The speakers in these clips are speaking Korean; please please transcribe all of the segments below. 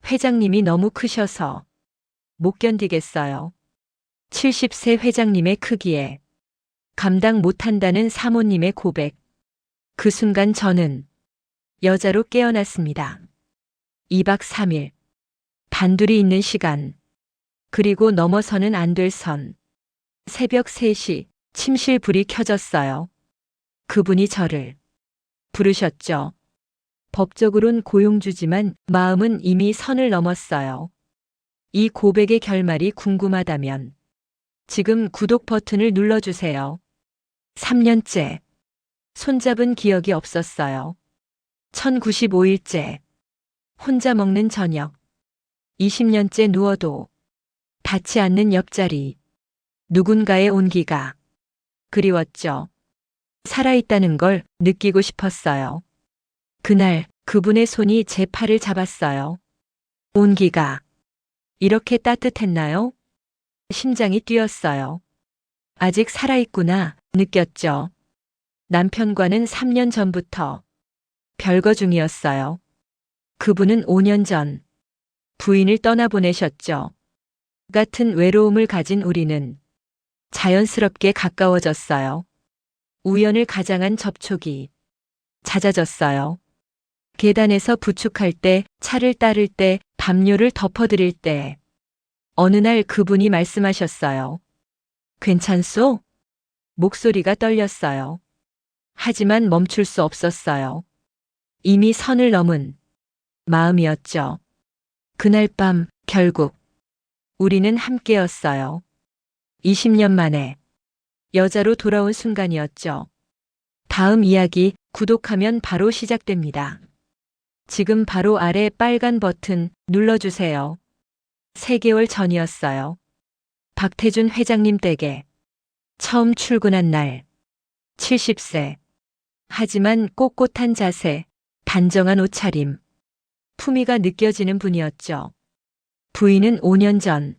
회장님이 너무 크셔서 못 견디겠어요. 70세 회장님의 크기에 감당 못한다는 사모님의 고백. 그 순간 저는 여자로 깨어났습니다. 2박 3일. 단둘이 있는 시간. 그리고 넘어서는 안 될 선. 새벽 3시 침실 불이 켜졌어요. 그분이 저를 부르셨죠. 법적으론 고용주지만 마음은 이미 선을 넘었어요. 이 고백의 결말이 궁금하다면 지금 구독 버튼을 눌러주세요. 3년째. 손잡은 기억이 없었어요. 1095일째. 혼자 먹는 저녁. 20년째 누워도 닿지 않는 옆자리. 누군가의 온기가 그리웠죠. 살아있다는 걸 느끼고 싶었어요. 그날 그분의 손이 제 팔을 잡았어요. 온기가 이렇게 따뜻했나요? 심장이 뛰었어요. 아직 살아있구나 느꼈죠. 남편과는 3년 전부터 별거 중이었어요. 그분은 5년 전 부인을 떠나보내셨죠. 같은 외로움을 가진 우리는 자연스럽게 가까워졌어요. 우연을 가장한 접촉이 잦아졌어요. 계단에서 부축할 때, 차를 따를 때, 담요를 덮어드릴 때, 어느 날 그분이 말씀하셨어요. 괜찮소? 목소리가 떨렸어요. 하지만 멈출 수 없었어요. 이미 선을 넘은 마음이었죠. 그날 밤 결국 우리는 함께였어요. 20년 만에 여자로 돌아온 순간이었죠. 다음 이야기 구독하면 바로 시작됩니다. 지금 바로 아래 빨간 버튼 눌러주세요. 3개월 전이었어요. 박태준 회장님 댁에 처음 출근한 날. 70세. 하지만 꼿꼿한 자세, 단정한 옷차림, 품위가 느껴지는 분이었죠. 부인은 5년 전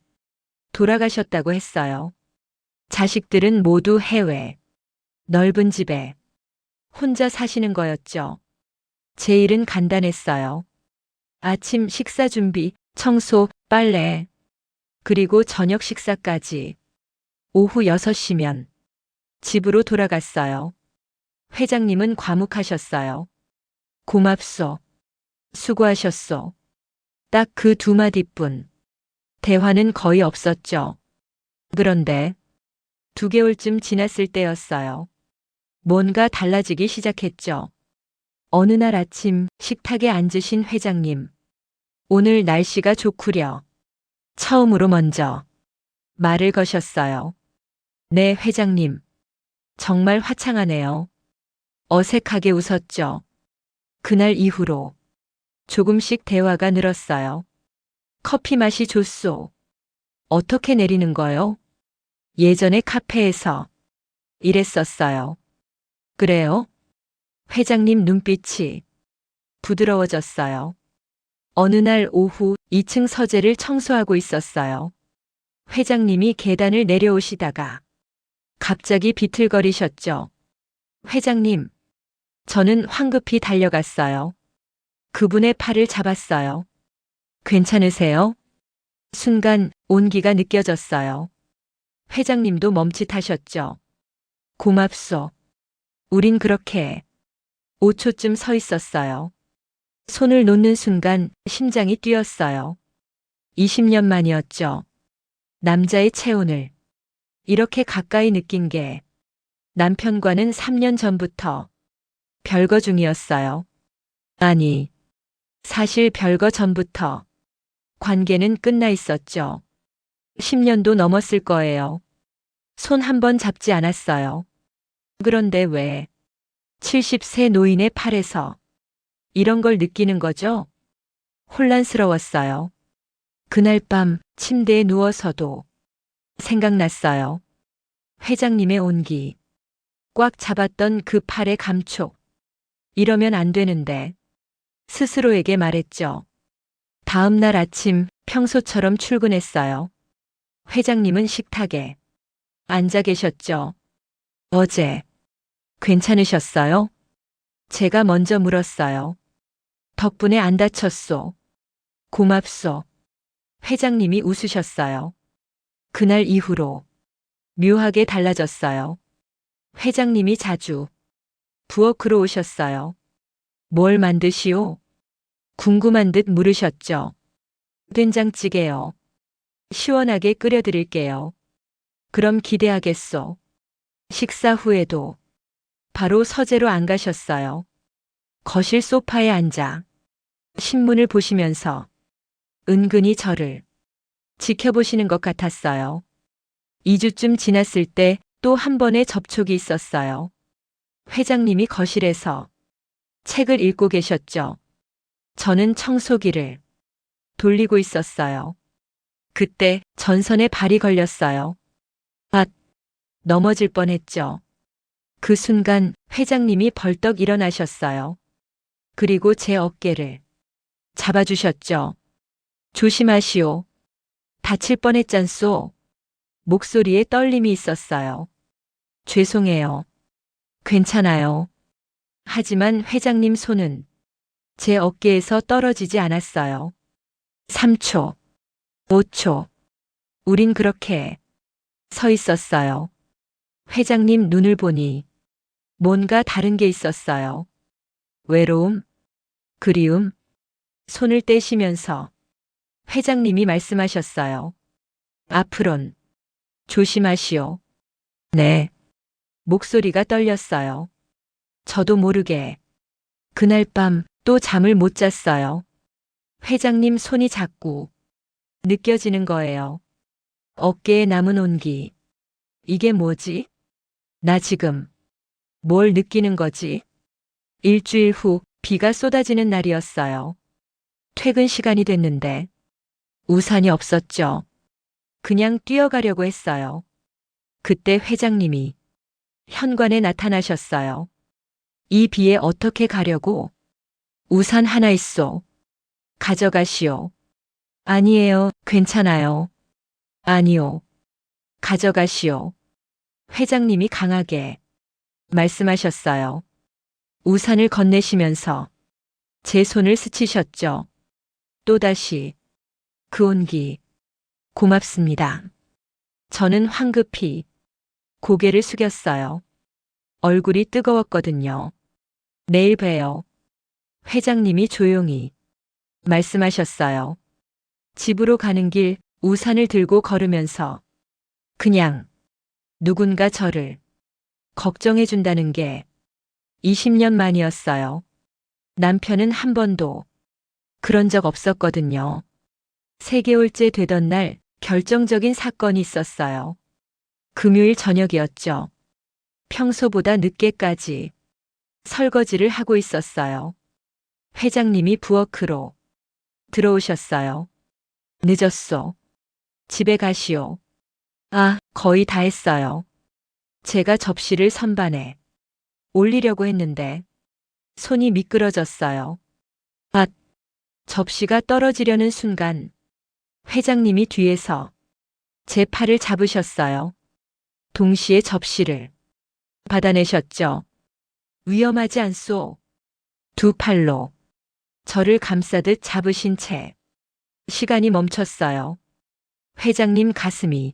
돌아가셨다고 했어요. 자식들은 모두 해외, 넓은 집에 혼자 사시는 거였죠. 제 일은 간단했어요. 아침 식사 준비, 청소, 빨래, 그리고 저녁 식사까지. 오후 6시면 집으로 돌아갔어요. 회장님은 과묵하셨어요. 고맙소. 수고하셨소. 딱 그 2마디뿐. 대화는 거의 없었죠. 그런데 2개월쯤 지났을 때였어요. 뭔가 달라지기 시작했죠. 어느 날 아침 식탁에 앉으신 회장님. 오늘 날씨가 좋구려. 처음으로 먼저 말을 거셨어요. 네, 회장님. 정말 화창하네요. 어색하게 웃었죠. 그날 이후로 조금씩 대화가 늘었어요. 커피 맛이 좋소. 어떻게 내리는 거요? 예전에 카페에서 일했었어요. 그래요? 회장님 눈빛이 부드러워졌어요. 어느 날 오후 2층 서재를 청소하고 있었어요. 회장님이 계단을 내려오시다가 갑자기 비틀거리셨죠. 회장님, 저는 황급히 달려갔어요. 그분의 팔을 잡았어요. 괜찮으세요? 순간 온기가 느껴졌어요. 회장님도 멈칫하셨죠. 고맙소. 우린 그렇게 5초쯤 서 있었어요. 손을 놓는 순간 심장이 뛰었어요. 20년 만이었죠. 남자의 체온을 이렇게 가까이 느낀 게 남편과는 3년 전부터 별거 중이었어요. 아니, 사실 별거 전부터 관계는 끝나 있었죠. 10년도 넘었을 거예요. 손 한 번 잡지 않았어요. 그런데 왜 70세 노인의 팔에서 이런 걸 느끼는 거죠? 혼란스러웠어요. 그날 밤 침대에 누워서도 생각났어요. 회장님의 온기. 꽉 잡았던 그 팔의 감촉. 이러면 안 되는데. 스스로에게 말했죠. 다음 날 아침 평소처럼 출근했어요. 회장님은 식탁에 앉아 계셨죠. 어제 괜찮으셨어요? 제가 먼저 물었어요. 덕분에 안 다쳤소. 고맙소. 회장님이 웃으셨어요. 그날 이후로 묘하게 달라졌어요. 회장님이 자주 부엌으로 오셨어요. 뭘 만드시오? 궁금한 듯 물으셨죠. 된장찌개요. 시원하게 끓여드릴게요. 그럼 기대하겠소. 식사 후에도 바로 서재로 안 가셨어요. 거실 소파에 앉아 신문을 보시면서 은근히 저를 지켜보시는 것 같았어요. 2주쯤 지났을 때 또 한 번의 접촉이 있었어요. 회장님이 거실에서 책을 읽고 계셨죠. 저는 청소기를 돌리고 있었어요. 그때 전선에 발이 걸렸어요. 앗! 넘어질 뻔했죠. 그 순간 회장님이 벌떡 일어나셨어요. 그리고 제 어깨를 잡아주셨죠. 조심하시오. 다칠 뻔했잖소. 목소리에 떨림이 있었어요. 죄송해요. 괜찮아요. 하지만 회장님 손은 제 어깨에서 떨어지지 않았어요. 3초, 5초. 우린 그렇게 서 있었어요. 회장님 눈을 보니 뭔가 다른 게 있었어요. 외로움, 그리움, 손을 떼시면서 회장님이 말씀하셨어요. 앞으론 조심하시오. 네. 목소리가 떨렸어요. 저도 모르게 그날 밤 또 잠을 못 잤어요. 회장님 손이 자꾸 느껴지는 거예요. 어깨에 남은 온기. 이게 뭐지? 나 지금 뭘 느끼는 거지? 일주일 후 비가 쏟아지는 날이었어요. 퇴근 시간이 됐는데 우산이 없었죠. 그냥 뛰어가려고 했어요. 그때 회장님이 현관에 나타나셨어요. 이 비에 어떻게 가려고? 우산 하나 있소. 가져가시오. 아니에요. 괜찮아요. 아니요. 가져가시오. 회장님이 강하게 말씀하셨어요. 우산을 건네시면서 제 손을 스치셨죠. 또다시 그 온기 고맙습니다. 저는 황급히 고개를 숙였어요. 얼굴이 뜨거웠거든요. 내일 봬요. 회장님이 조용히 말씀하셨어요. 집으로 가는 길 우산을 들고 걸으면서 그냥 누군가 저를 걱정해 준다는 게 20년 만이었어요. 남편은 한 번도 그런 적 없었거든요. 3개월째 되던 날 결정적인 사건이 있었어요. 금요일 저녁이었죠. 평소보다 늦게까지 설거지를 하고 있었어요. 회장님이 부엌으로 들어오셨어요. 늦었소. 집에 가시오. 아, 거의 다 했어요. 제가 접시를 선반에 올리려고 했는데 손이 미끄러졌어요. 아, 접시가 떨어지려는 순간 회장님이 뒤에서 제 팔을 잡으셨어요. 동시에 접시를 받아내셨죠. 위험하지 않소. 두 팔로 저를 감싸듯 잡으신 채 시간이 멈췄어요. 회장님 가슴이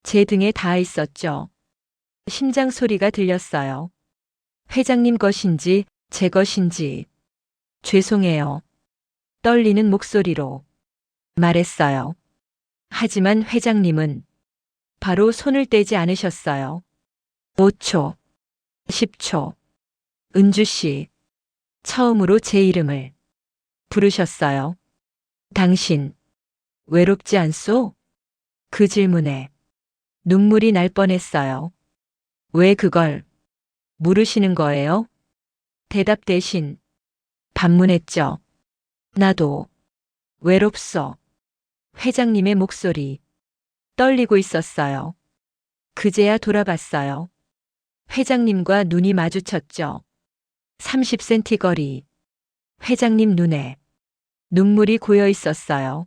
제 등에 닿아 있었죠. 심장 소리가 들렸어요. 회장님 것인지 제 것인지 죄송해요. 떨리는 목소리로 말했어요. 하지만 회장님은 바로 손을 떼지 않으셨어요. 5초, 10초. 은주 씨. 처음으로 제 이름을 부르셨어요. 당신 외롭지 않소? 그 질문에 눈물이 날 뻔했어요. 왜 그걸 물으시는 거예요? 대답 대신 반문했죠. 나도 외롭소. 회장님의 목소리 떨리고 있었어요. 그제야 돌아봤어요. 회장님과 눈이 마주쳤죠. 30cm 거리. 회장님 눈에 눈물이 고여 있었어요.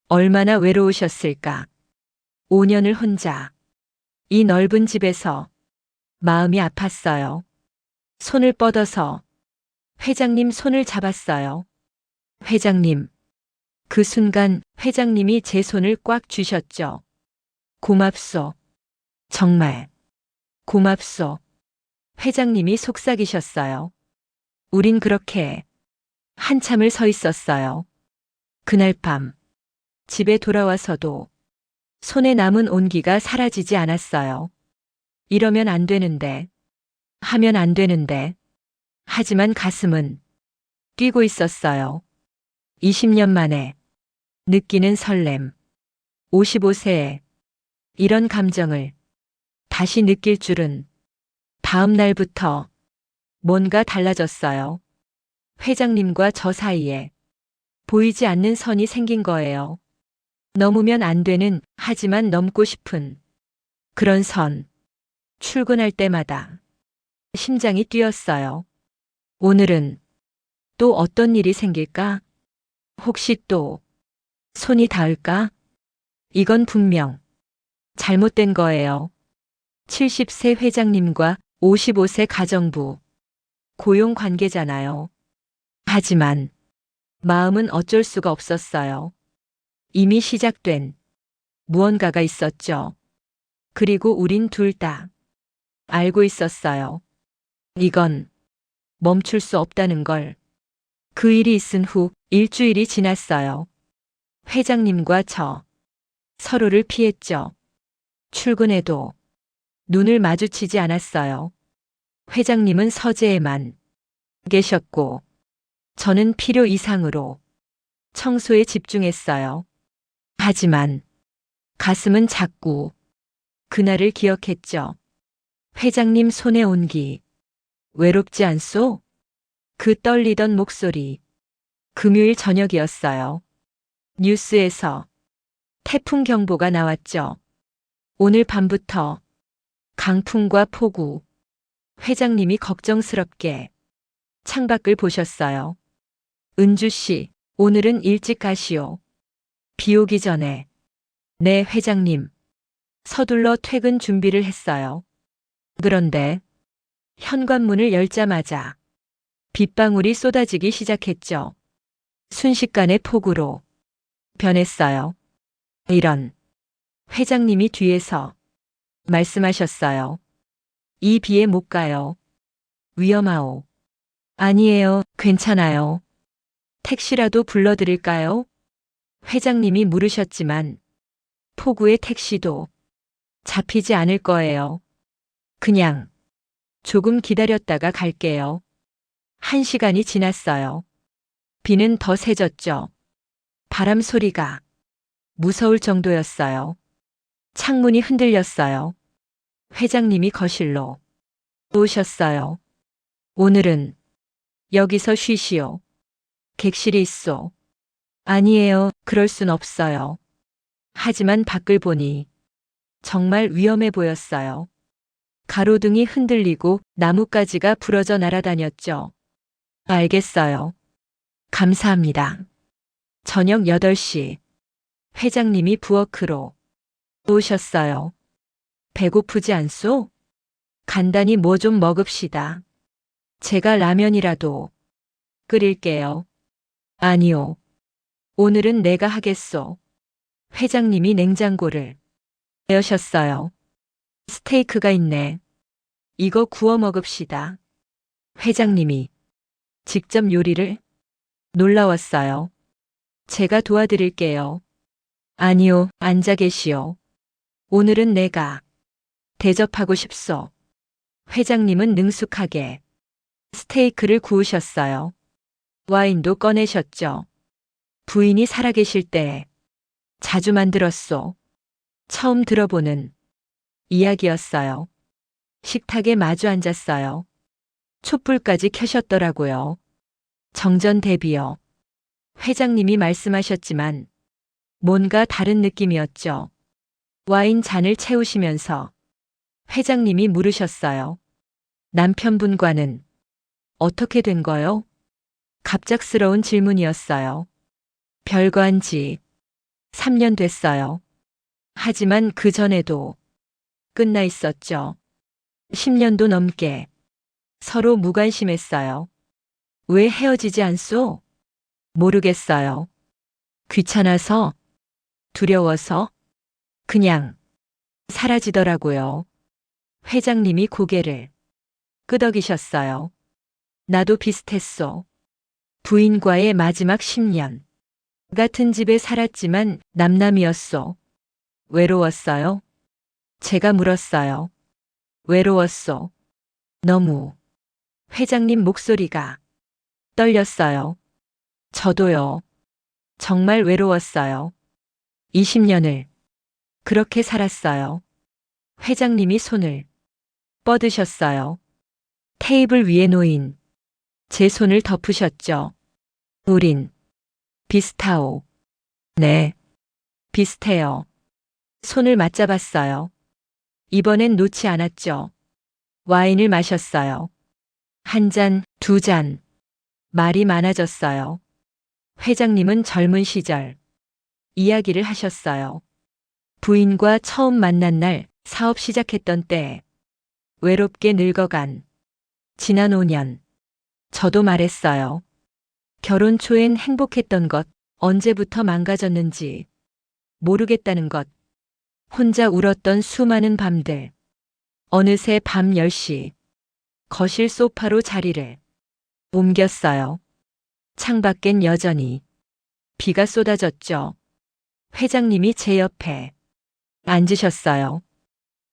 얼마나 외로우셨을까. 5년을 혼자 이 넓은 집에서 마음이 아팠어요. 손을 뻗어서 회장님 손을 잡았어요. 회장님, 그 순간 회장님이 제 손을 꽉 쥐셨죠. 고맙소. 정말 고맙소. 회장님이 속삭이셨어요. 우린 그렇게 한참을 서 있었어요. 그날 밤 집에 돌아와서도 손에 남은 온기가 사라지지 않았어요. 이러면 안 되는데, 하면 안 되는데, 하지만 가슴은 뛰고 있었어요. 20년 만에 느끼는 설렘. 55세에 이런 감정을 다시 느낄 줄은. 다음 날부터 뭔가 달라졌어요. 회장님과 저 사이에 보이지 않는 선이 생긴 거예요. 넘으면 안 되는, 하지만 넘고 싶은 그런 선. 출근할 때마다 심장이 뛰었어요. 오늘은 또 어떤 일이 생길까? 혹시 또 손이 닿을까? 이건 분명 잘못된 거예요. 70세 회장님과 55세 가정부. 고용 관계잖아요. 하지만 마음은 어쩔 수가 없었어요. 이미 시작된 무언가가 있었죠. 그리고 우린 둘 다 알고 있었어요. 이건 멈출 수 없다는 걸. 그 일이 있은 후 일주일이 지났어요. 회장님과 저 서로를 피했죠. 출근해도 눈을 마주치지 않았어요. 회장님은 서재에만 계셨고 저는 필요 이상으로 청소에 집중했어요. 하지만 가슴은 자꾸 그날을 기억했죠. 회장님 손의 온기. 외롭지 않소? 그 떨리던 목소리. 금요일 저녁이었어요. 뉴스에서 태풍 경보가 나왔죠. 오늘 밤부터 강풍과 폭우. 회장님이 걱정스럽게 창밖을 보셨어요. 은주 씨, 오늘은 일찍 가시오. 비 오기 전에. 네, 회장님. 서둘러 퇴근 준비를 했어요. 그런데 현관문을 열자마자 빗방울이 쏟아지기 시작했죠. 순식간에 폭우로 변했어요. 이런. 회장님이 뒤에서 말씀하셨어요. 이 비에 못 가요. 위험하오. 아니에요, 괜찮아요. 택시라도 불러드릴까요? 회장님이 물으셨지만 폭우의 택시도 잡히지 않을 거예요. 그냥 조금 기다렸다가 갈게요. 1시간이 지났어요. 비는 더 세졌죠. 바람 소리가 무서울 정도였어요. 창문이 흔들렸어요. 회장님이 거실로 오셨어요. 오늘은 여기서 쉬시오. 객실이 있소. 아니에요, 그럴 순 없어요. 하지만 밖을 보니 정말 위험해 보였어요. 가로등이 흔들리고 나뭇가지가 부러져 날아다녔죠. 알겠어요. 감사합니다. 저녁 8시. 회장님이 부엌으로 오셨어요. 배고프지 않소? 간단히 뭐 좀 먹읍시다. 제가 라면이라도 끓일게요. 아니요. 오늘은 내가 하겠소. 회장님이 냉장고를 여셨어요. 스테이크가 있네. 이거 구워 먹읍시다. 회장님이 직접 요리를? 놀라웠어요. 제가 도와드릴게요. 아니요, 앉아 계시오. 오늘은 내가 대접하고 싶소. 회장님은 능숙하게 스테이크를 구우셨어요. 와인도 꺼내셨죠. 부인이 살아계실 때 자주 만들었소. 처음 들어보는 이야기였어요. 식탁에 마주 앉았어요. 촛불까지 켜셨더라고요. 정전 대비요. 회장님이 말씀하셨지만 뭔가 다른 느낌이었죠. 와인 잔을 채우시면서 회장님이 물으셨어요. 남편분과는 어떻게 된 거요? 갑작스러운 질문이었어요. 별거한 지 3년 됐어요. 하지만 그 전에도 끝나 있었죠. 10년도 넘게 서로 무관심했어요. 왜 헤어지지 않소? 모르겠어요. 귀찮아서, 두려워서, 그냥 사라지더라고요. 회장님이 고개를 끄덕이셨어요. 나도 비슷했어. 부인과의 마지막 10년. 같은 집에 살았지만 남남이었어. 외로웠어요? 제가 물었어요. 외로웠어. 너무. 회장님 목소리가 떨렸어요. 저도요. 정말 외로웠어요. 20년을 그렇게 살았어요. 회장님이 손을 뻗으셨어요. 테이블 위에 놓인 제 손을 덮으셨죠. 우린 비슷하오. 네, 비슷해요. 손을 맞잡았어요. 이번엔 놓지 않았죠. 와인을 마셨어요. 한 잔, 두 잔. 말이 많아졌어요. 회장님은 젊은 시절 이야기를 하셨어요. 부인과 처음 만난 날 사업 시작했던 때 외롭게 늙어간 지난 5년. 저도 말했어요. 결혼 초엔 행복했던 것 언제부터 망가졌는지 모르겠다는 것. 혼자 울었던 수많은 밤들. 어느새 밤 10시 거실 소파로 자리를 옮겼어요. 창밖엔 여전히 비가 쏟아졌죠. 회장님이 제 옆에 앉으셨어요.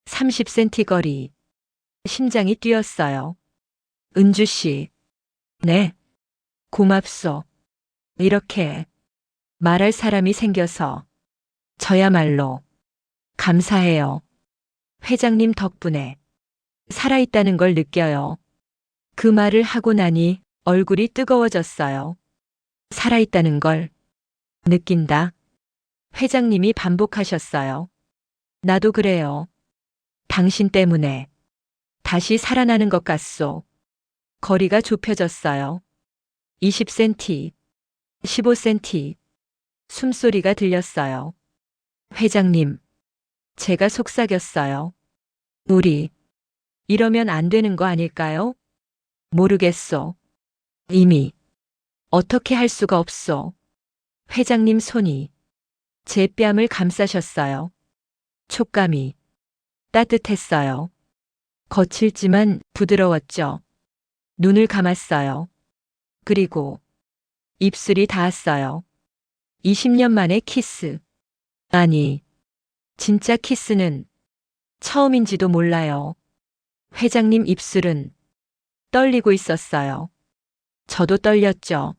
30cm 거리. 심장이 뛰었어요. 은주 씨. 네. 고맙소. 이렇게 말할 사람이 생겨서 저야말로 감사해요. 회장님 덕분에 살아있다는 걸 느껴요. 그 말을 하고 나니 얼굴이 뜨거워졌어요. 살아있다는 걸 느낀다. 회장님이 반복하셨어요. 나도 그래요. 당신 때문에 다시 살아나는 것 같소. 거리가 좁혀졌어요. 20cm, 15cm. 숨소리가 들렸어요. 회장님, 제가 속삭였어요. 우리 이러면 안 되는 거 아닐까요? 모르겠소. 이미 어떻게 할 수가 없소. 회장님 손이 제 뺨을 감싸셨어요. 촉감이 따뜻했어요. 거칠지만 부드러웠죠. 눈을 감았어요. 그리고 입술이 닿았어요. 20년 만에 키스. 아니, 진짜 키스는 처음인지도 몰라요. 회장님 입술은 떨리고 있었어요. 저도 떨렸죠.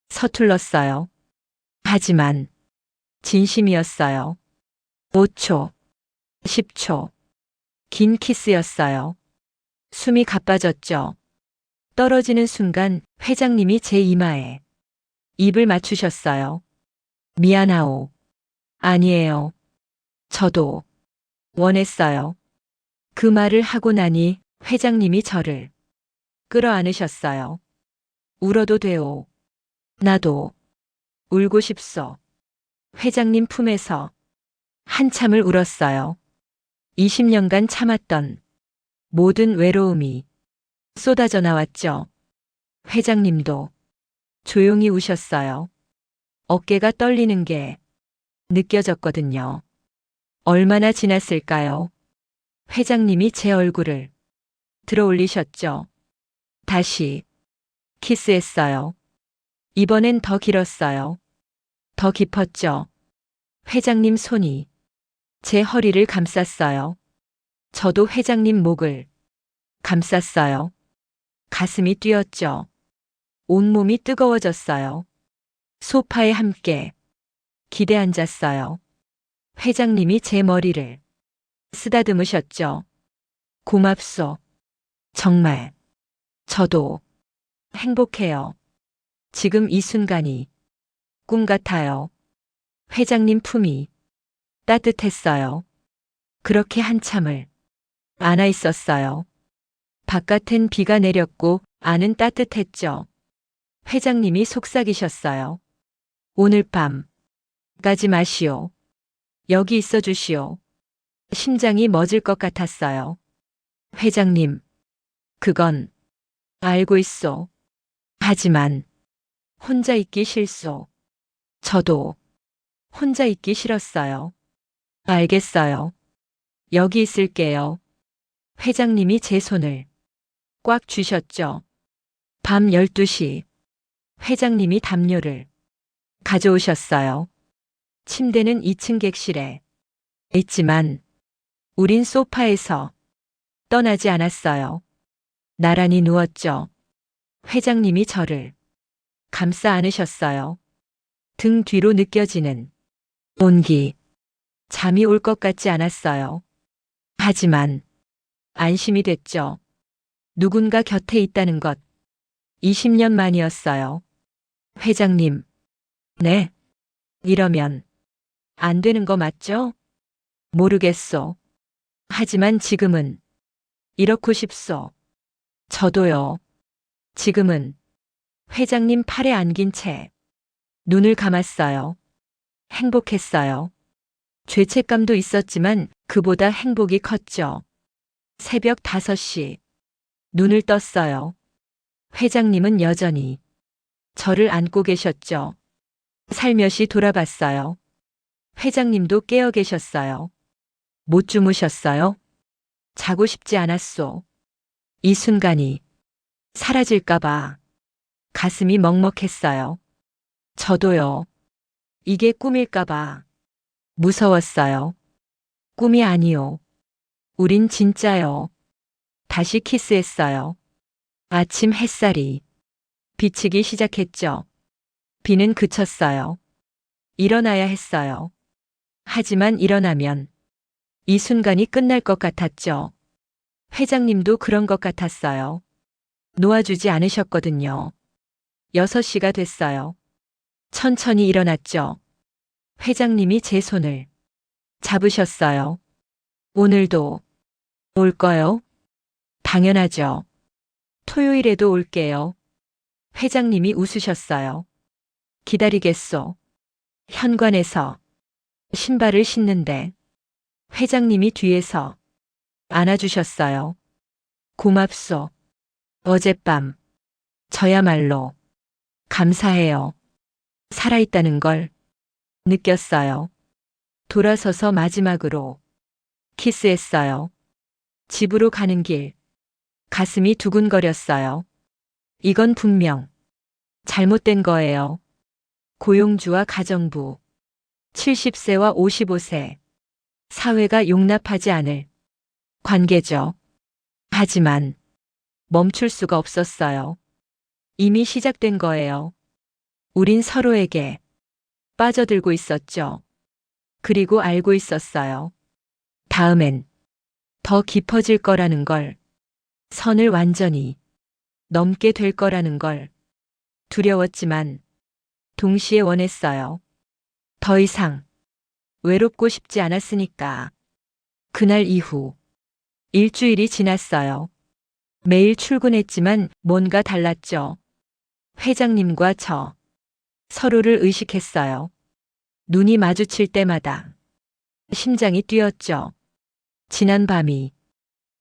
서툴렀어요. 하지만 진심이었어요. 5초, 10초. 긴 키스였어요. 숨이 가빠졌죠. 떨어지는 순간 회장님이 제 이마에 입을 맞추셨어요. 미안하오. 아니에요. 저도 원했어요. 그 말을 하고 나니 회장님이 저를 끌어안으셨어요. 울어도 돼요. 나도 울고 싶소. 회장님 품에서 한참을 울었어요. 20년간 참았던 모든 외로움이 쏟아져 나왔죠. 회장님도 조용히 우셨어요. 어깨가 떨리는 게 느껴졌거든요. 얼마나 지났을까요? 회장님이 제 얼굴을 들어 올리셨죠. 다시 키스했어요. 이번엔 더 길었어요. 더 깊었죠. 회장님 손이 제 허리를 감쌌어요. 저도 회장님 목을 감쌌어요. 가슴이 뛰었죠. 온몸이 뜨거워졌어요. 소파에 함께 기대 앉았어요. 회장님이 제 머리를 쓰다듬으셨죠. 고맙소. 정말. 저도 행복해요. 지금 이 순간이 꿈 같아요. 회장님 품이 따뜻했어요. 그렇게 한참을 안아 있었어요. 바깥은 비가 내렸고 안은 따뜻했죠. 회장님이 속삭이셨어요. 오늘 밤 가지 마시오. 여기 있어 주시오. 심장이 멎을 것 같았어요. 회장님, 그건 알고 있소. 하지만 혼자 있기 싫소. 저도 혼자 있기 싫었어요. 알겠어요. 여기 있을게요. 회장님이 제 손을 꽉 쥐셨죠. 밤 12시 회장님이 담요를 가져오셨어요. 침대는 2층 객실에 있지만 우린 소파에서 떠나지 않았어요. 나란히 누웠죠. 회장님이 저를 감싸 안으셨어요. 등 뒤로 느껴지는 온기. 잠이 올 것 같지 않았어요. 하지만 안심이 됐죠. 누군가 곁에 있다는 것. 20년 만이었어요. 회장님. 네. 이러면 안 되는 거 맞죠? 모르겠소. 하지만 지금은 이렇고 싶소. 저도요. 지금은 회장님 팔에 안긴 채 눈을 감았어요. 행복했어요. 죄책감도 있었지만 그보다 행복이 컸죠. 새벽 5시. 눈을 떴어요. 회장님은 여전히 저를 안고 계셨죠. 살며시 돌아봤어요. 회장님도 깨어 계셨어요. 못 주무셨어요? 자고 싶지 않았소. 이 순간이 사라질까봐 가슴이 먹먹했어요. 저도요. 이게 꿈일까봐 무서웠어요. 꿈이 아니요. 우린 진짜요. 다시 키스했어요. 아침 햇살이 비치기 시작했죠. 비는 그쳤어요. 일어나야 했어요. 하지만 일어나면 이 순간이 끝날 것 같았죠. 회장님도 그런 것 같았어요. 놓아주지 않으셨거든요. 6시가 됐어요. 천천히 일어났죠. 회장님이 제 손을 잡으셨어요. 오늘도 올 거요? 당연하죠. 토요일에도 올게요. 회장님이 웃으셨어요. 기다리겠소. 현관에서 신발을 신는데 회장님이 뒤에서 안아주셨어요. 고맙소. 어젯밤 저야말로 감사해요. 살아있다는 걸 느꼈어요. 돌아서서 마지막으로 키스했어요. 집으로 가는 길 가슴이 두근거렸어요. 이건 분명 잘못된 거예요. 고용주와 가정부 70세와 55세 사회가 용납하지 않을 관계죠. 하지만 멈출 수가 없었어요. 이미 시작된 거예요. 우린 서로에게 빠져들고 있었죠. 그리고 알고 있었어요. 다음엔 더 깊어질 거라는 걸, 선을 완전히 넘게 될 거라는 걸 두려웠지만 동시에 원했어요. 더 이상 외롭고 싶지 않았으니까. 그날 이후 일주일이 지났어요. 매일 출근했지만 뭔가 달랐죠. 회장님과 저 서로를 의식했어요. 눈이 마주칠 때마다 심장이 뛰었죠. 지난 밤이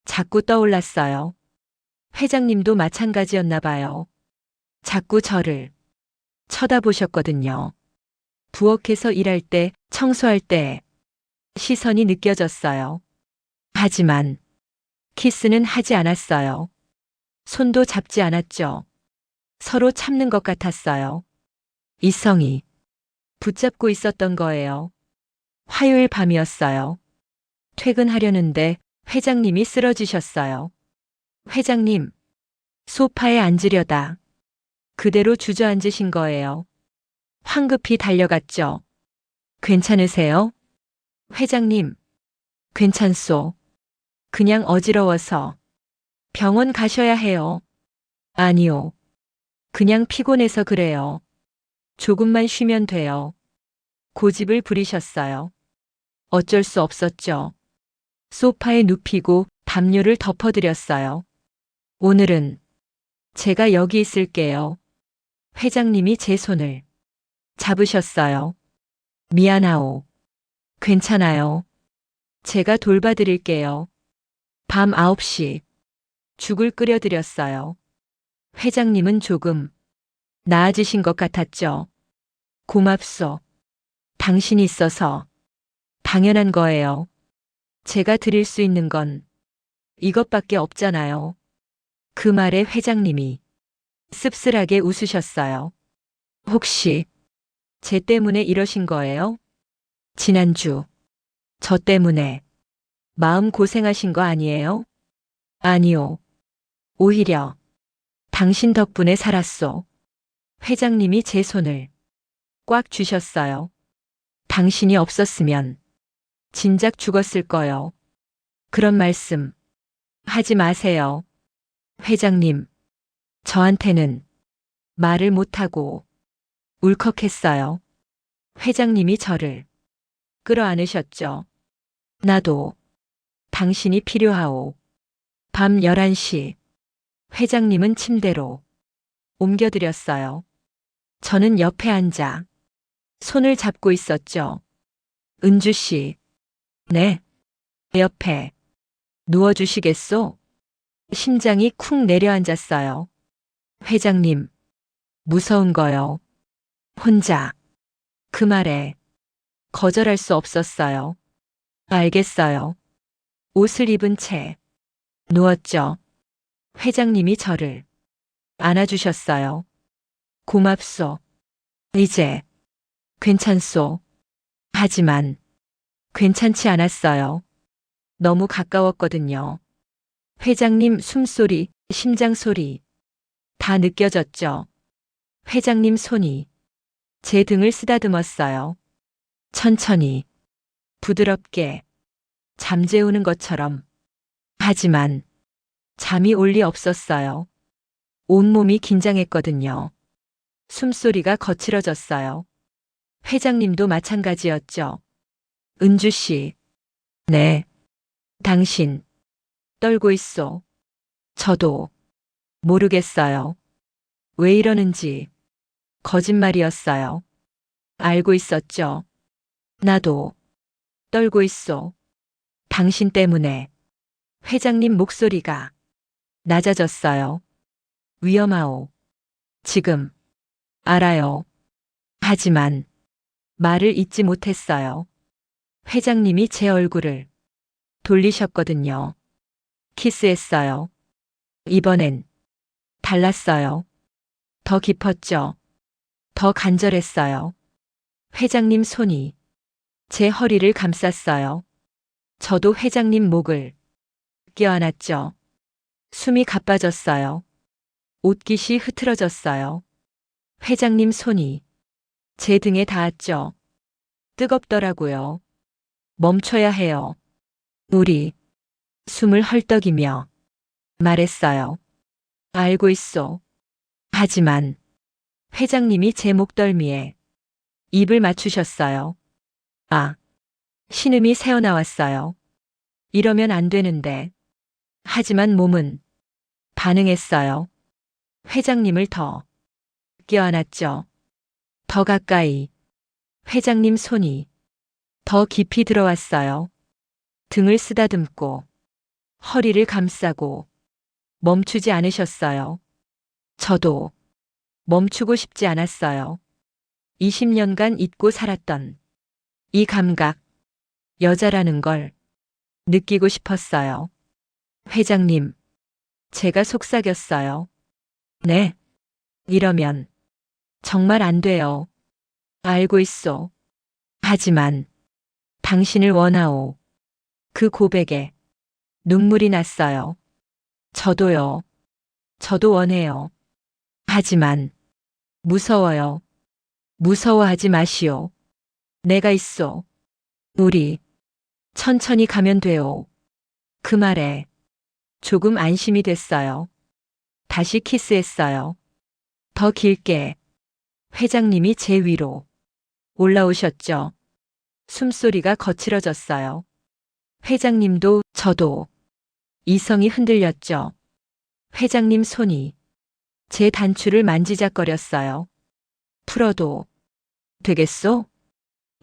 자꾸 떠올랐어요. 회장님도 마찬가지였나 봐요. 자꾸 저를 쳐다보셨거든요. 부엌에서 일할 때, 청소할 때 시선이 느껴졌어요. 하지만 키스는 하지 않았어요. 손도 잡지 않았죠. 서로 참는 것 같았어요. 이성이 붙잡고 있었던 거예요. 화요일 밤이었어요. 퇴근하려는데 회장님이 쓰러지셨어요. 회장님, 소파에 앉으려다 그대로 주저앉으신 거예요. 황급히 달려갔죠. 괜찮으세요? 회장님, 괜찮소. 그냥 어지러워서 병원 가셔야 해요. 아니요. 그냥 피곤해서 그래요. 조금만 쉬면 돼요. 고집을 부리셨어요. 어쩔 수 없었죠. 소파에 눕히고 담요를 덮어드렸어요. 오늘은 제가 여기 있을게요. 회장님이 제 손을 잡으셨어요. 미안하오. 괜찮아요. 제가 돌봐드릴게요. 밤 9시 죽을 끓여드렸어요. 회장님은 조금 나아지신 것 같았죠. 고맙소. 당신이 있어서 당연한 거예요. 제가 드릴 수 있는 건 이것밖에 없잖아요. 그 말에 회장님이 씁쓸하게 웃으셨어요. 혹시 제 때문에 이러신 거예요? 지난주 저 때문에 마음 고생하신 거 아니에요? 아니요. 오히려 당신 덕분에 살았소. 회장님이 제 손을 꽉 쥐셨어요. 당신이 없었으면 진작 죽었을 거요. 그런 말씀 하지 마세요. 회장님, 저한테는 말을 못하고 울컥했어요. 회장님이 저를 끌어안으셨죠. 나도 당신이 필요하오. 밤 11시 회장님은 침대로 옮겨드렸어요. 저는 옆에 앉아 손을 잡고 있었죠. 은주 씨, 네, 옆에 누워주시겠소? 심장이 쿵 내려앉았어요. 회장님, 무서운 거요. 혼자. 그 말에 거절할 수 없었어요. 알겠어요. 옷을 입은 채 누웠죠. 회장님이 저를 안아주셨어요. 고맙소. 이제 괜찮소. 하지만 괜찮지 않았어요. 너무 가까웠거든요. 회장님 숨소리, 심장 소리 다 느껴졌죠. 회장님 손이 제 등을 쓰다듬었어요. 천천히, 부드럽게, 잠재우는 것처럼. 하지만 잠이 올 리 없었어요. 온몸이 긴장했거든요. 숨소리가 거칠어졌어요. 회장님도 마찬가지였죠. 은주 씨. 네. 당신 떨고 있어. 저도 모르겠어요. 왜 이러는지. 거짓말이었어요. 알고 있었죠. 나도 떨고 있어. 당신 때문에. 회장님 목소리가 낮아졌어요. 위험하오. 지금 알아요. 하지만 말을 잇지 못했어요. 회장님이 제 얼굴을 돌리셨거든요. 키스했어요. 이번엔 달랐어요. 더 깊었죠. 더 간절했어요. 회장님 손이 제 허리를 감쌌어요. 저도 회장님 목을 껴안았죠. 숨이 가빠졌어요. 옷깃이 흐트러졌어요. 회장님 손이 제 등에 닿았죠. 뜨겁더라고요. 멈춰야 해요. 우리 숨을 헐떡이며 말했어요. 알고 있어. 하지만 회장님이 제 목덜미에 입을 맞추셨어요. 아, 신음이 새어나왔어요. 이러면 안 되는데. 하지만 몸은 반응했어요. 회장님을 더 껴안았죠. 더 가까이. 회장님 손이 더 깊이 들어왔어요. 등을 쓰다듬고 허리를 감싸고 멈추지 않으셨어요. 저도 멈추고 싶지 않았어요. 20년간 잊고 살았던 이 감각, 여자라는 걸 느끼고 싶었어요. 회장님, 제가 속삭였어요. 네. 이러면 정말 안 돼요. 알고 있어. 하지만 당신을 원하오. 그 고백에 눈물이 났어요. 저도요. 저도 원해요. 하지만 무서워요. 무서워하지 마시오. 내가 있어. 우리 천천히 가면 돼요. 그 말에 조금 안심이 됐어요. 다시 키스했어요. 더 길게. 회장님이 제 위로 올라오셨죠. 숨소리가 거칠어졌어요. 회장님도 저도 이성이 흔들렸죠. 회장님 손이 제 단추를 만지작거렸어요. 풀어도 되겠소?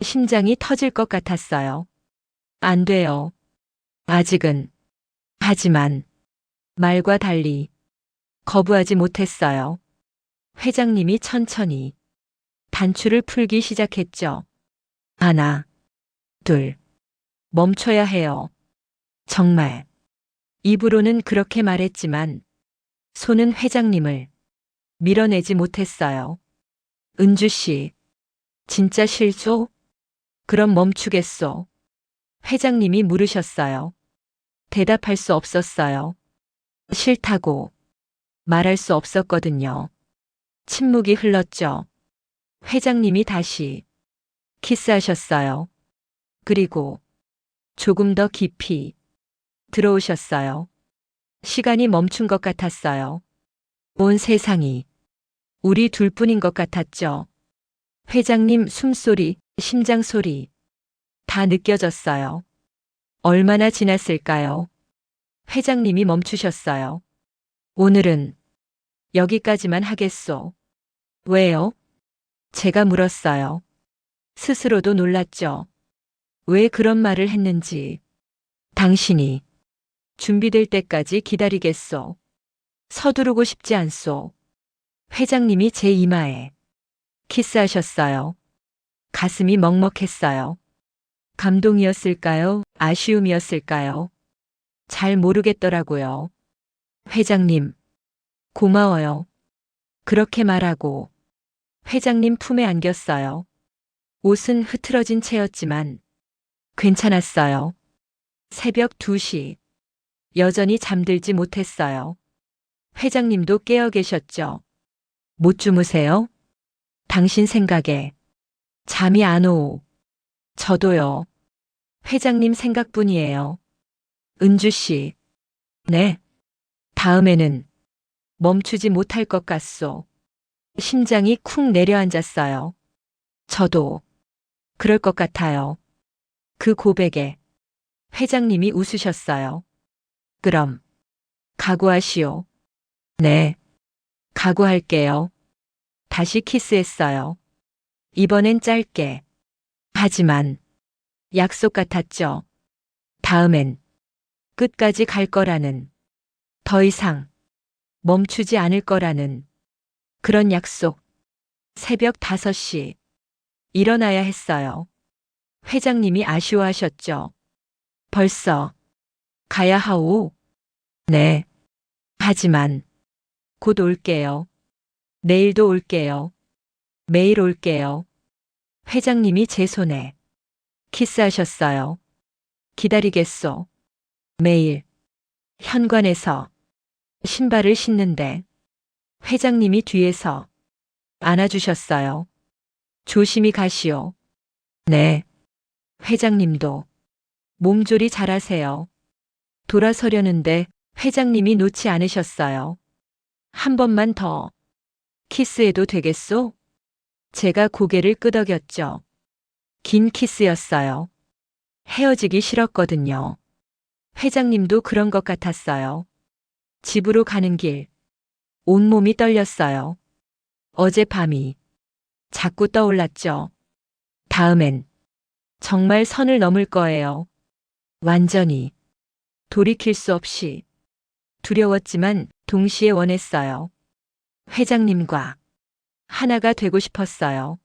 심장이 터질 것 같았어요. 안 돼요. 아직은. 하지만 말과 달리 거부하지 못했어요. 회장님이 천천히 단추를 풀기 시작했죠. 하나, 둘. 멈춰야 해요. 정말. 입으로는 그렇게 말했지만 손은 회장님을 밀어내지 못했어요. 은주 씨, 진짜 싫죠? 그럼 멈추겠소. 회장님이 물으셨어요. 대답할 수 없었어요. 싫다고 말할 수 없었거든요. 침묵이 흘렀죠. 회장님이 다시 키스하셨어요. 그리고 조금 더 깊이 들어오셨어요. 시간이 멈춘 것 같았어요. 온 세상이 우리 둘뿐인 것 같았죠. 회장님 숨소리, 심장 소리 다 느껴졌어요. 얼마나 지났을까요? 회장님이 멈추셨어요. 오늘은 여기까지만 하겠소. 왜요? 제가 물었어요. 스스로도 놀랐죠. 왜 그런 말을 했는지. 당신이 준비될 때까지 기다리겠소. 서두르고 싶지 않소. 회장님이 제 이마에 키스하셨어요. 가슴이 먹먹했어요. 감동이었을까요? 아쉬움이었을까요? 잘 모르겠더라고요. 회장님, 고마워요. 그렇게 말하고 회장님 품에 안겼어요. 옷은 흐트러진 채였지만 괜찮았어요. 새벽 2시. 여전히 잠들지 못했어요. 회장님도 깨어 계셨죠. 못 주무세요? 당신 생각에 잠이 안 오. 저도요. 회장님 생각뿐이에요. 은주 씨. 네. 다음에는 멈추지 못할 것 같소. 심장이 쿵 내려앉았어요. 저도 그럴 것 같아요. 그 고백에 회장님이 웃으셨어요. 그럼 각오하시오. 네. 각오할게요. 다시 키스했어요. 이번엔 짧게. 하지만 약속 같았죠. 다음엔 끝까지 갈 거라는, 더 이상 멈추지 않을 거라는 그런 약속. 새벽 5시. 일어나야 했어요. 회장님이 아쉬워하셨죠. 벌써 가야 하오? 네. 하지만 곧 올게요. 내일도 올게요. 매일 올게요. 회장님이 제 손에 키스하셨어요. 기다리겠소. 매일 현관에서 신발을 신는데 회장님이 뒤에서 안아주셨어요. 조심히 가시오. 네. 회장님도 몸조리 잘하세요. 돌아서려는데 회장님이 놓지 않으셨어요. 한 번만 더 키스해도 되겠소? 제가 고개를 끄덕였죠. 긴 키스였어요. 헤어지기 싫었거든요. 회장님도 그런 것 같았어요. 집으로 가는 길, 온몸이 떨렸어요. 어젯밤이 자꾸 떠올랐죠. 다음엔 정말 선을 넘을 거예요. 완전히 돌이킬 수 없이. 두려웠지만 동시에 원했어요. 회장님과 하나가 되고 싶었어요.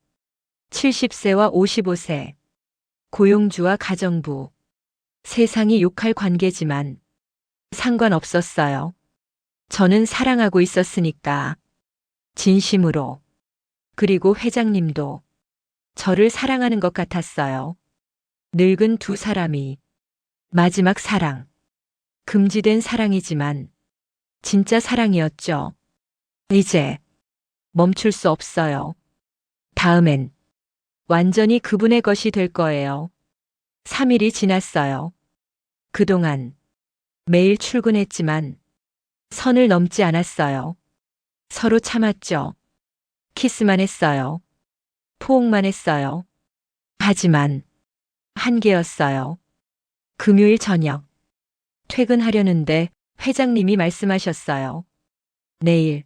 70세와 55세. 고용주와 가정부. 세상이 욕할 관계지만 상관없었어요. 저는 사랑하고 있었으니까. 진심으로. 그리고 회장님도 저를 사랑하는 것 같았어요. 늙은 두 사람이 마지막 사랑. 금지된 사랑이지만 진짜 사랑이었죠. 이제 멈출 수 없어요. 다음엔 완전히 그분의 것이 될 거예요. 3일이 지났어요. 그동안 매일 출근했지만 선을 넘지 않았어요. 서로 참았죠. 키스만 했어요. 포옹만 했어요. 하지만 한계였어요. 금요일 저녁. 퇴근하려는데 회장님이 말씀하셨어요. 내일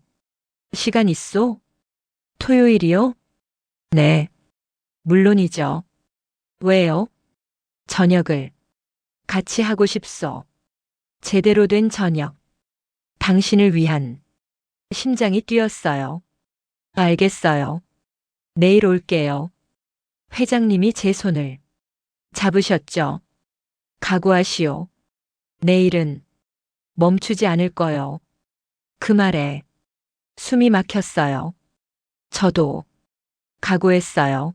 시간 있소? 토요일이요? 네. 물론이죠. 왜요? 저녁을 같이 하고 싶소. 제대로 된 저녁. 당신을 위한. 심장이 뛰었어요. 알겠어요. 내일 올게요. 회장님이 제 손을 잡으셨죠. 각오하시오. 내일은 멈추지 않을 거요. 그 말에 숨이 막혔어요. 저도 각오했어요.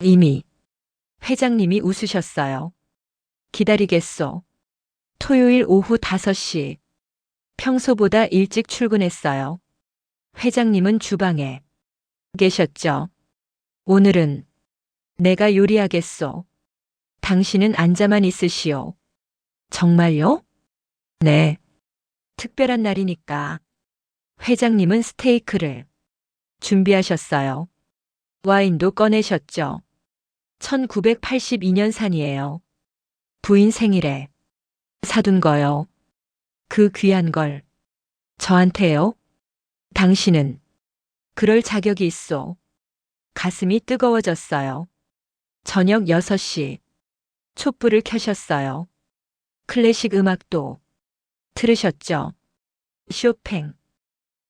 이미. 회장님이 웃으셨어요. 기다리겠소. 토요일 오후 5시. 평소보다 일찍 출근했어요. 회장님은 주방에 계셨죠. 오늘은 내가 요리하겠소. 당신은 앉아만 있으시오. 정말요? 네. 특별한 날이니까. 회장님은 스테이크를 준비하셨어요. 와인도 꺼내셨죠. 1982년산이에요. 부인 생일에 사둔 거요. 그 귀한 걸 저한테요? 당신은 그럴 자격이 있어. 가슴이 뜨거워졌어요. 저녁 6시 촛불을 켜셨어요. 클래식 음악도 들으셨죠? 쇼팽,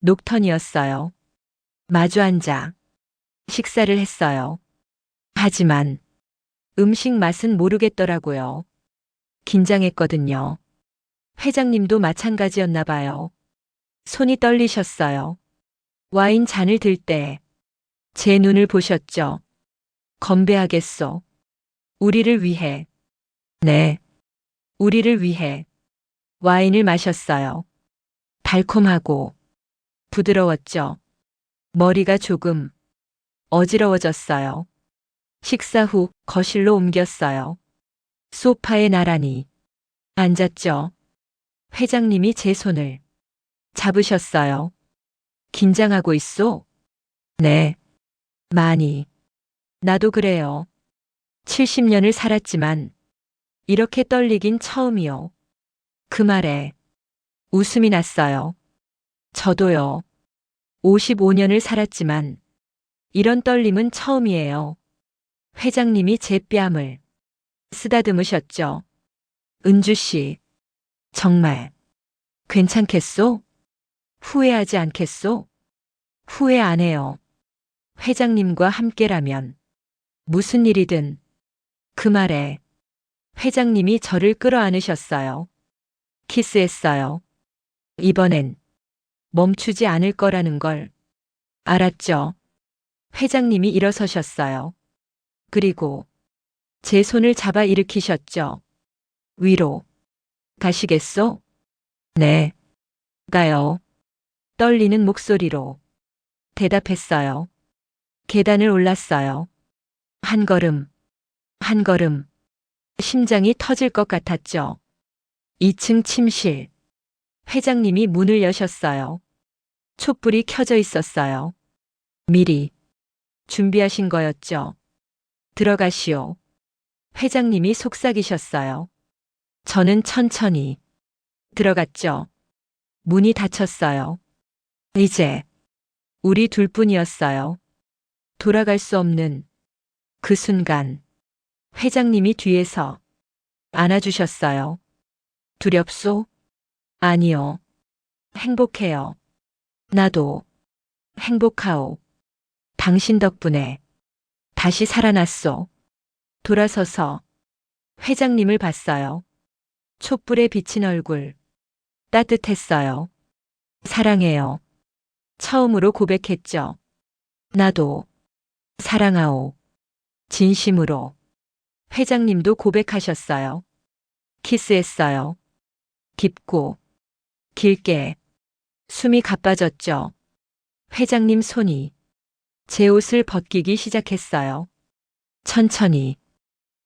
녹턴이었어요. 마주 앉아 식사를 했어요. 하지만 음식 맛은 모르겠더라고요. 긴장했거든요. 회장님도 마찬가지였나 봐요. 손이 떨리셨어요. 와인 잔을 들 때 제 눈을 보셨죠? 건배하겠소. 우리를 위해. 네. 우리를 위해. 와인을 마셨어요. 달콤하고 부드러웠죠. 머리가 조금 어지러워졌어요. 식사 후 거실로 옮겼어요. 소파에 나란히 앉았죠. 회장님이 제 손을 잡으셨어요. 긴장하고 있소? 네. 많이. 나도 그래요. 70년을 살았지만 이렇게 떨리긴 처음이요. 그 말에 웃음이 났어요. 저도요. 55년을 살았지만 이런 떨림은 처음이에요. 회장님이 제 뺨을 쓰다듬으셨죠. 은주 씨, 정말 괜찮겠소? 후회하지 않겠소? 후회 안 해요. 회장님과 함께라면 무슨 일이든. 그 말에 회장님이 저를 끌어안으셨어요. 키스했어요. 이번엔 멈추지 않을 거라는 걸 알았죠. 회장님이 일어서셨어요. 그리고 제 손을 잡아 일으키셨죠. 위로 가시겠소? 네. 가요. 떨리는 목소리로 대답했어요. 계단을 올랐어요. 한 걸음, 한 걸음. 심장이 터질 것 같았죠. 2층 침실. 회장님이 문을 여셨어요. 촛불이 켜져 있었어요. 미리 준비하신 거였죠. 들어가시오. 회장님이 속삭이셨어요. 저는 천천히 들어갔죠. 문이 닫혔어요. 이제 우리 둘뿐이었어요. 돌아갈 수 없는 그 순간 회장님이 뒤에서 안아주셨어요. 두렵소? 아니요. 행복해요. 나도 행복하오. 당신 덕분에 다시 살아났소. 돌아서서 회장님을 봤어요. 촛불에 비친 얼굴. 따뜻했어요. 사랑해요. 처음으로 고백했죠. 나도 사랑하오. 진심으로. 회장님도 고백하셨어요. 키스했어요. 깊고 길게. 숨이 가빠졌죠. 회장님 손이 제 옷을 벗기기 시작했어요. 천천히,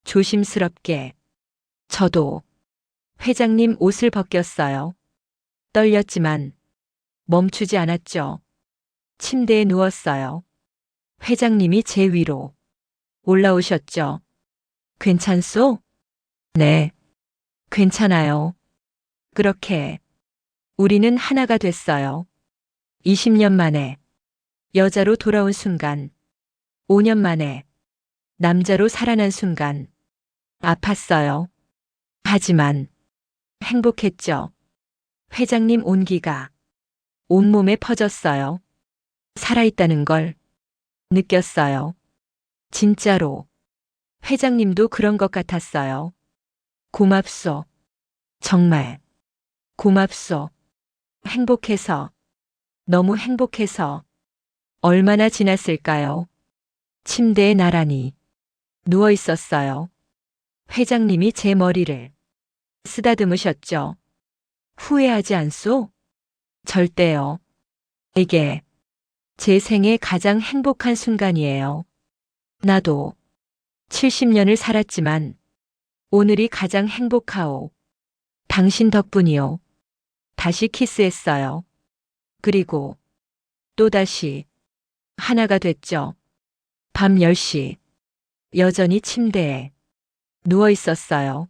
조심스럽게. 저도 회장님 옷을 벗겼어요. 떨렸지만 멈추지 않았죠. 침대에 누웠어요. 회장님이 제 위로 올라오셨죠. 괜찮소? 네, 괜찮아요. 그렇게 우리는 하나가 됐어요. 20년 만에 여자로 돌아온 순간, 5년 만에 남자로 살아난 순간, 아팠어요. 하지만 행복했죠. 회장님 온기가 온몸에 퍼졌어요. 살아있다는 걸 느꼈어요. 진짜로 회장님도 그런 것 같았어요. 고맙소. 정말. 고맙소. 행복해서. 너무 행복해서. 얼마나 지났을까요? 침대에 나란히 누워 있었어요. 회장님이 제 머리를 쓰다듬으셨죠. 후회하지 않소? 절대요. 이게 제 생애 가장 행복한 순간이에요. 나도 70년을 살았지만 오늘이 가장 행복하오. 당신 덕분이요. 다시 키스했어요. 그리고 또다시 하나가 됐죠. 밤 10시 여전히 침대에 누워 있었어요.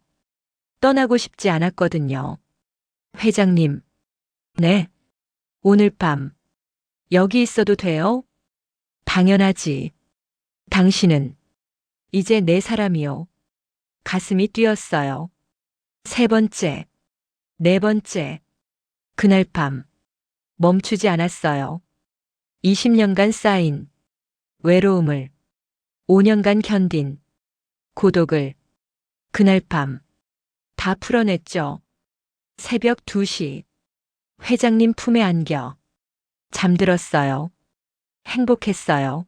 떠나고 싶지 않았거든요. 회장님. 네. 오늘 밤 여기 있어도 돼요? 당연하지. 당신은 이제 내 사람이요. 가슴이 뛰었어요. 세 번째, 네 번째. 그날 밤 멈추지 않았어요. 20년간 쌓인 외로움을 5년간 견딘 고독을 그날 밤 다 풀어냈죠. 새벽 2시 회장님 품에 안겨 잠들었어요. 행복했어요.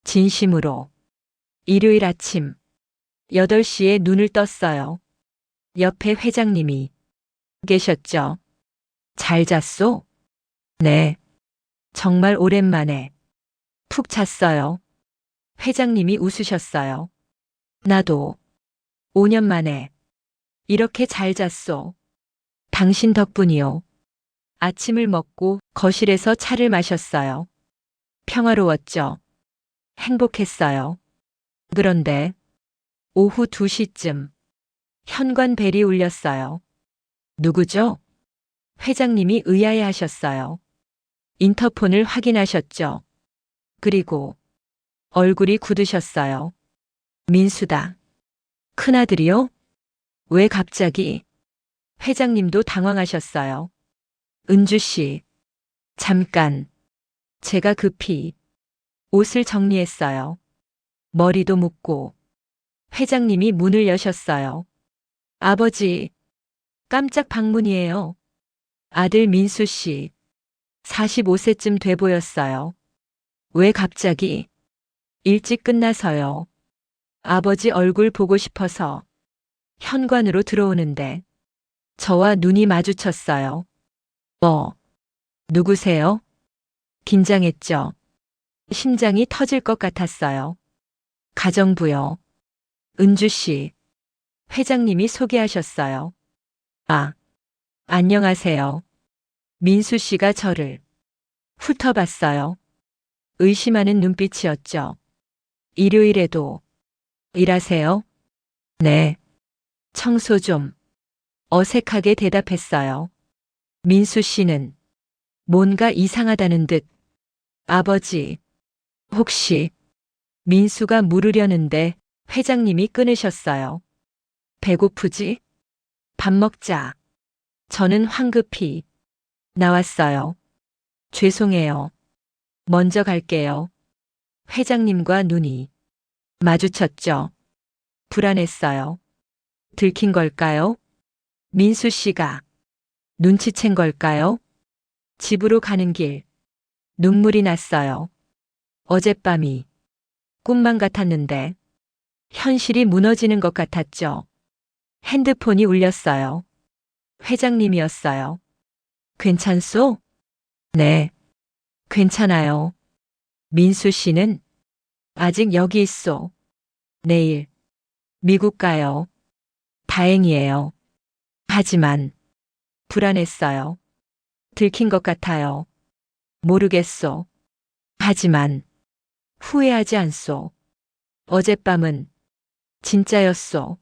진심으로. 일요일 아침 8시에 눈을 떴어요. 옆에 회장님이 계셨죠. 잘 잤소? 네. 정말 오랜만에 푹 잤어요. 회장님이 웃으셨어요. 나도 5년 만에 이렇게 잘 잤소. 당신 덕분이요. 아침을 먹고 거실에서 차를 마셨어요. 평화로웠죠. 행복했어요. 그런데 오후 2시쯤 현관벨이 울렸어요. 누구죠? 회장님이 의아해 하셨어요. 인터폰을 확인하셨죠. 그리고 얼굴이 굳으셨어요. 민수다. 큰아들이요? 왜 갑자기? 회장님도 당황하셨어요. 은주 씨. 잠깐. 제가 급히 옷을 정리했어요. 머리도 묶고. 회장님이 문을 여셨어요. 아버지. 깜짝 방문이에요. 아들 민수 씨. 45세쯤 돼 보였어요. 왜 갑자기? 일찍 끝나서요. 아버지 얼굴 보고 싶어서 현관으로 들어오는데 저와 눈이 마주쳤어요. 누구세요? 긴장했죠. 심장이 터질 것 같았어요. 가정부요. 은주 씨. 회장님이 소개하셨어요. 아, 안녕하세요. 민수 씨가 저를 훑어봤어요. 의심하는 눈빛이었죠. 일요일에도 일하세요? 네. 청소 좀. 어색하게 대답했어요. 민수 씨는 뭔가 이상하다는 듯. 아버지. 혹시 민수가 물으려는데 회장님이 끊으셨어요. 배고프지? 밥 먹자. 저는 황급히 나왔어요. 죄송해요. 먼저 갈게요. 회장님과 눈이 마주쳤죠. 불안했어요. 들킨 걸까요? 민수 씨가 눈치챈 걸까요? 집으로 가는 길 눈물이 났어요. 어젯밤이 꿈만 같았는데 현실이 무너지는 것 같았죠. 핸드폰이 울렸어요. 회장님이었어요. 괜찮소? 네. 괜찮아요. 민수 씨는 아직 여기 있소. 내일 미국 가요. 다행이에요. 하지만 불안했어요. 들킨 것 같아요. 모르겠소. 하지만 후회하지 않소. 어젯밤은 진짜였소.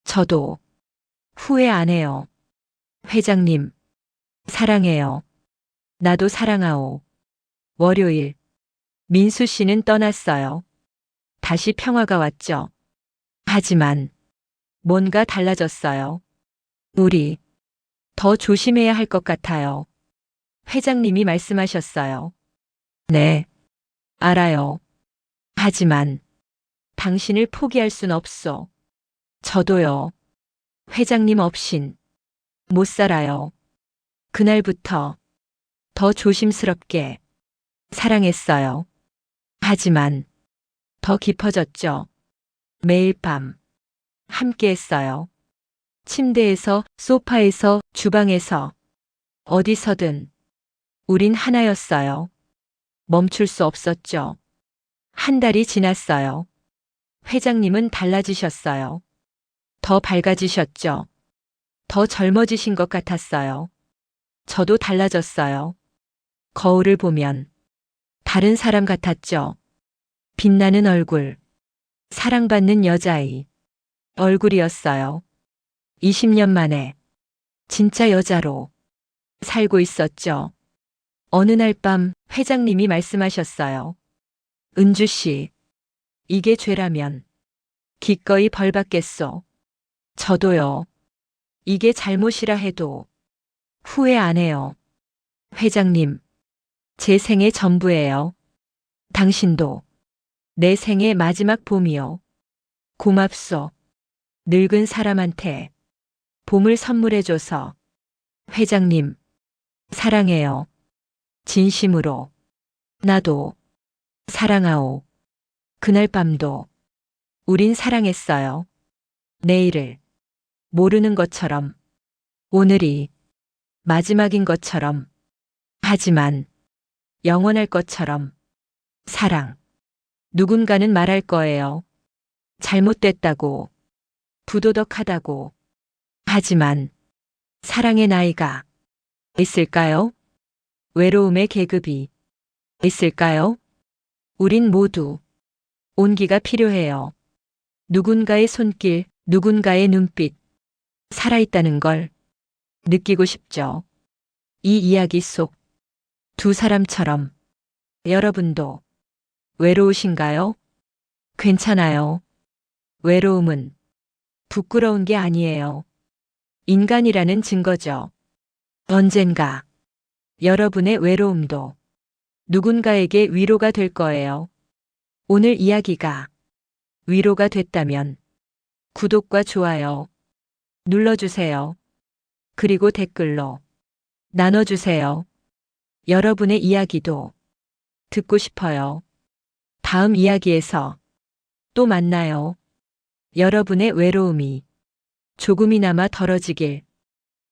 저도 후회 안 해요. 회장님, 사랑해요. 나도 사랑하오. 월요일, 민수 씨는 떠났어요. 다시 평화가 왔죠. 하지만 뭔가 달라졌어요. 우리 더 조심해야 할 것 같아요. 회장님이 말씀하셨어요. 네, 알아요. 하지만 당신을 포기할 순 없소. 저도요. 회장님 없인 못 살아요. 그날부터 더 조심스럽게 사랑했어요. 하지만 더 깊어졌죠. 매일 밤 함께 했어요. 침대에서, 소파에서, 주방에서, 어디서든 우린 하나였어요. 멈출 수 없었죠. 한 달이 지났어요. 회장님은 달라지셨어요. 더 밝아지셨죠. 더 젊어지신 것 같았어요. 저도 달라졌어요. 거울을 보면 다른 사람 같았죠. 빛나는 얼굴, 사랑받는 여자의 얼굴이었어요. 20년 만에 진짜 여자로 살고 있었죠. 어느 날 밤 회장님이 말씀하셨어요. 은주 씨, 이게 죄라면 기꺼이 벌 받겠소. 저도요. 이게 잘못이라 해도 후회 안 해요. 회장님, 제 생의 전부예요. 당신도 내 생의 마지막 봄이요. 고맙소. 늙은 사람한테 봄을 선물해줘서. 회장님, 사랑해요. 진심으로. 나도 사랑하오. 그날 밤도 우린 사랑했어요. 내일을 모르는 것처럼, 오늘이 마지막인 것처럼, 하지만 영원할 것처럼. 사랑. 누군가는 말할 거예요. 잘못됐다고, 부도덕하다고. 하지만 사랑의 나이가 있을까요? 외로움의 계급이 있을까요? 우린 모두 온기가 필요해요. 누군가의 손길, 누군가의 눈빛, 살아있다는 걸 느끼고 싶죠. 이 이야기 속 두 사람처럼 여러분도 외로우신가요? 괜찮아요. 외로움은 부끄러운 게 아니에요. 인간이라는 증거죠. 언젠가 여러분의 외로움도 누군가에게 위로가 될 거예요. 오늘 이야기가 위로가 됐다면 구독과 좋아요 눌러주세요. 그리고 댓글로 나눠주세요. 여러분의 이야기도 듣고 싶어요. 다음 이야기에서 또 만나요. 여러분의 외로움이 조금이나마 덜어지길